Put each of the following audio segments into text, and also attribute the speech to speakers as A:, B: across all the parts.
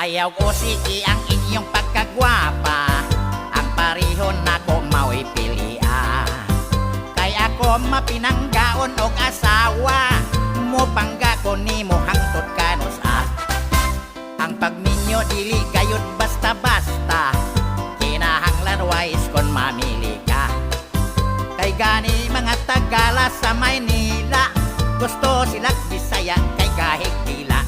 A: Ayaw ko sige ang inyong pagkagwapa, ang parihon ako mao'y pilia. Kay ako mapinanggaon og asawa, mo pangga ko nimo hangtod kanos Ang pagminyo dili gayud basta-basta, kinahanglan wise kon mamili ka. Kay gani mga Tagala sa Maynila, gusto sila Bisaya kay gahig dila.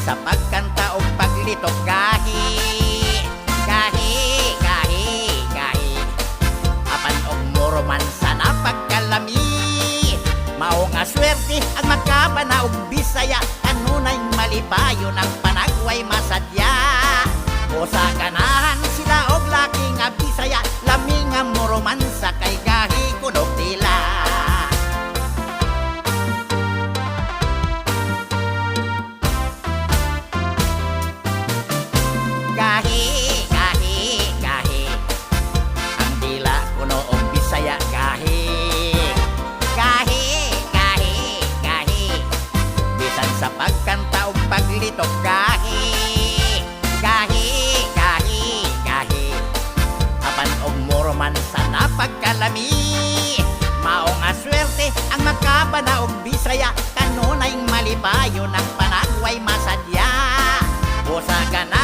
A: Sa pagkanta o paglitok gahi, gahi, gahi, gahi. Apan og moroman sa napagkalami, mao nga swerte ang makabana og Bisaya, kanunay malipayon ang panagway masadya. O sa ganahan sila og laki nga Bisaya, lami nga moroman sa kay gahi kunog tila. Sa pagkanta o paglitok gahi, gahi, gahi, gahi. Apan og moroman sa napagkalami, mao nga swerte ang makabana og Bisaya, kanunay malipayon ang panagway masadya. O sa gana